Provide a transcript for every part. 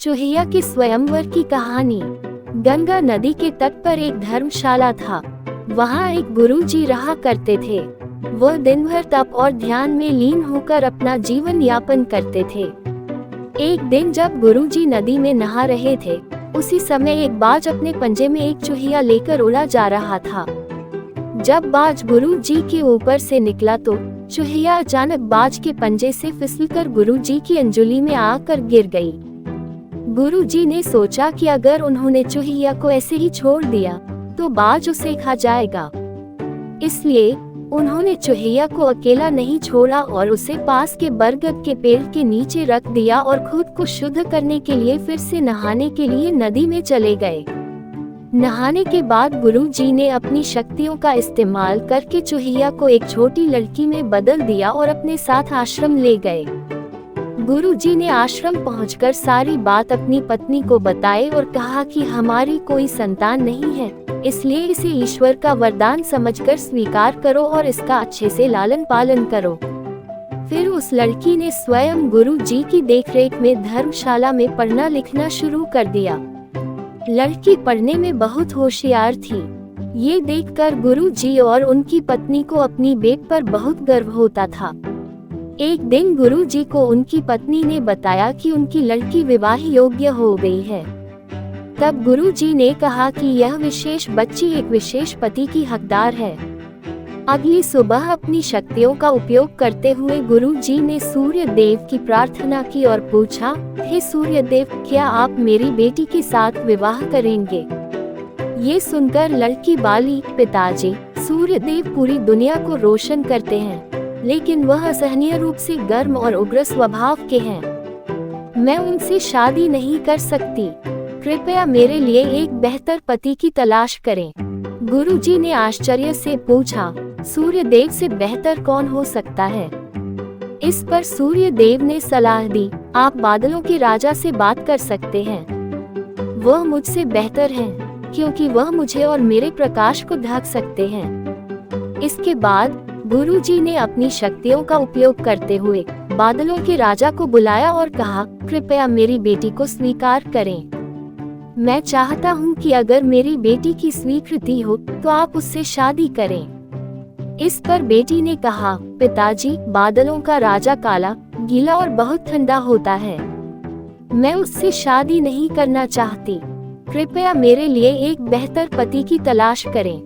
चूहिया के स्वयंवर की कहानी। गंगा नदी के तट पर एक धर्मशाला था। वहाँ एक गुरुजी रहा करते थे। वह दिन भर तप और ध्यान में लीन होकर अपना जीवन यापन करते थे। एक दिन जब गुरुजी नदी में नहा रहे थे, उसी समय एक बाज अपने पंजे में एक चूहिया लेकर उड़ा जा रहा था। जब बाज गुरुजी के ऊपर से निकला तो चूहिया अचानक बाज के पंजे से फिसलकर गुरुजी की अंजुली में आकर गिर गई। गुरुजी ने सोचा कि अगर उन्होंने चूहिया को ऐसे ही छोड़ दिया तो बाज उसे खा जाएगा। इसलिए उन्होंने चूहिया को अकेला नहीं छोड़ा और उसे पास के बरगद के पेड़ के नीचे रख दिया और खुद को शुद्ध करने के लिए फिर से नहाने के लिए नदी में चले गए। नहाने के बाद गुरुजी ने अपनी शक्तियों का इस्तेमाल करके चूहिया को एक छोटी लड़की में बदल दिया और अपने साथ आश्रम ले गए। गुरुजी ने आश्रम पहुंचकर सारी बात अपनी पत्नी को बताई और कहा कि हमारी कोई संतान नहीं है, इसलिए इसे ईश्वर का वरदान समझकर स्वीकार करो और इसका अच्छे से लालन पालन करो। फिर उस लड़की ने स्वयं गुरुजी की देखरेख में धर्मशाला में पढ़ना लिखना शुरू कर दिया। लड़की पढ़ने में बहुत होशियार थी। ये देखकर गुरुजी और उनकी पत्नी को अपनी बेट पर बहुत गर्व होता था। एक दिन गुरुजी को उनकी पत्नी ने बताया कि उनकी लड़की विवाह योग्य हो गई है। तब गुरुजी ने कहा कि यह विशेष बच्ची एक विशेष पति की हकदार है। अगली सुबह अपनी शक्तियों का उपयोग करते हुए गुरुजी ने सूर्य देव की प्रार्थना की और पूछा, हे सूर्य देव, क्या आप मेरी बेटी के साथ विवाह करेंगे? ये सुनकर लड़की बोली, पिताजी, सूर्य देव पूरी दुनिया को रोशन करते हैं, लेकिन वह असहनीय रूप से गर्म और उग्र स्वभाव के हैं। मैं उनसे शादी नहीं कर सकती। कृपया मेरे लिए एक बेहतर पति की तलाश करें। गुरुजी ने आश्चर्य से पूछा, सूर्य देव से बेहतर कौन हो सकता है? इस पर सूर्य देव ने सलाह दी, आप बादलों के राजा से बात कर सकते हैं। वह मुझसे बेहतर हैं, क्योंकि वह मुझे और मेरे प्रकाश को ढक सकते हैं। इसके बाद गुरुजी ने अपनी शक्तियों का उपयोग करते हुए बादलों के राजा को बुलाया और कहा, कृपया मेरी बेटी को स्वीकार करें। मैं चाहता हूं कि अगर मेरी बेटी की स्वीकृति हो तो आप उससे शादी करें। इस पर बेटी ने कहा, पिताजी, बादलों का राजा काला, गीला और बहुत ठंडा होता है। मैं उससे शादी नहीं करना चाहती। कृपया मेरे लिए एक बेहतर पति की तलाश करें।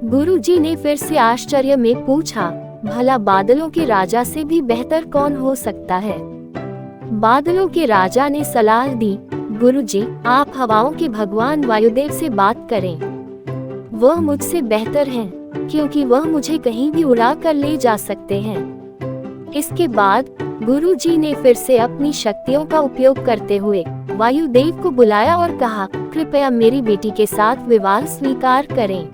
गुरुजी ने फिर से आश्चर्य में पूछा, भला बादलों के राजा से भी बेहतर कौन हो सकता है? बादलों के राजा ने सलाह दी, गुरुजी, आप हवाओं के भगवान वायुदेव से बात करें। वह मुझसे बेहतर हैं, क्योंकि वह मुझे कहीं भी उड़ा कर ले जा सकते हैं। इसके बाद गुरुजी ने फिर से अपनी शक्तियों का उपयोग करते हुए वायुदेव को बुलाया और कहा, कृपया मेरी बेटी के साथ विवाह स्वीकार करें,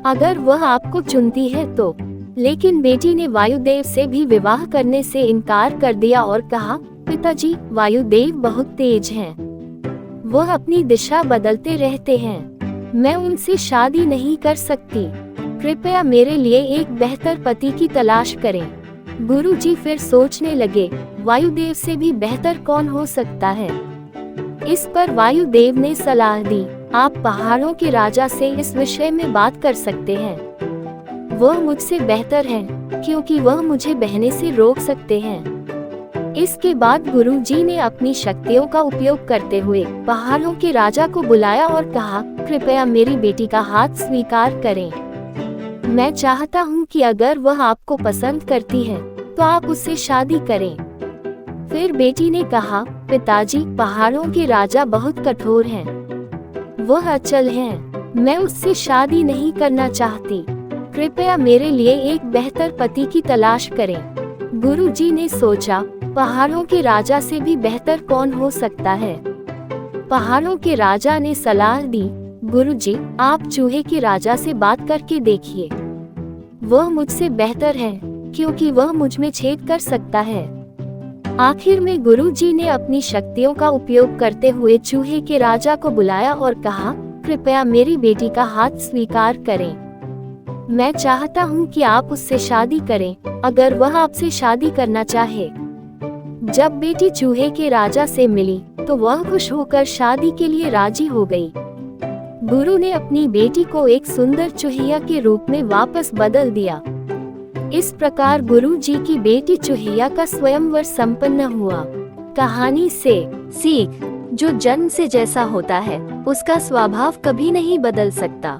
अगर वह आपको चुनती है तो। लेकिन बेटी ने वायुदेव से भी विवाह करने से इनकार कर दिया और कहा, पिताजी, वायुदेव बहुत तेज हैं। वह अपनी दिशा बदलते रहते हैं। मैं उनसे शादी नहीं कर सकती। कृपया मेरे लिए एक बेहतर पति की तलाश करें। गुरुजी फिर सोचने लगे, वायुदेव से भी बेहतर कौन हो सकता है? इस पर वायुदेव ने सलाह दी, आप पहाड़ों के राजा से इस विषय में बात कर सकते हैं। वह मुझसे बेहतर हैं, क्योंकि वह मुझे बहने से रोक सकते हैं। इसके बाद गुरुजी ने अपनी शक्तियों का उपयोग करते हुए पहाड़ों के राजा को बुलाया और कहा, कृपया मेरी बेटी का हाथ स्वीकार करें। मैं चाहता हूं कि अगर वह आपको पसंद करती है तो आप उससे शादी करें। फिर बेटी ने कहा, पिताजी, पहाड़ों के राजा बहुत कठोर हैं। वह अचल हैं। मैं उससे शादी नहीं करना चाहती। कृपया मेरे लिए एक बेहतर पति की तलाश करें। गुरुजी ने सोचा, पहाड़ों के राजा से भी बेहतर कौन हो सकता है? पहाड़ों के राजा ने सलाह दी, गुरुजी, आप चूहे के राजा से बात करके देखिए। वह मुझसे बेहतर है, क्योंकि वह मुझ में छेद कर सकता है। आखिर में गुरुजी ने अपनी शक्तियों का उपयोग करते हुए चूहे के राजा को बुलाया और कहा, कृपया मेरी बेटी का हाथ स्वीकार करें। मैं चाहता हूं कि आप उससे शादी करें, अगर वह आपसे शादी करना चाहे। जब बेटी चूहे के राजा से मिली तो वह खुश होकर शादी के लिए राजी हो गई। गुरु ने अपनी बेटी को एक सुंदर चूहिया के रूप में वापस बदल दिया। इस प्रकार गुरु जी की बेटी चूहिया का स्वयंवर संपन्न हुआ। कहानी से सीख, जो जन्म से जैसा होता है उसका स्वभाव कभी नहीं बदल सकता।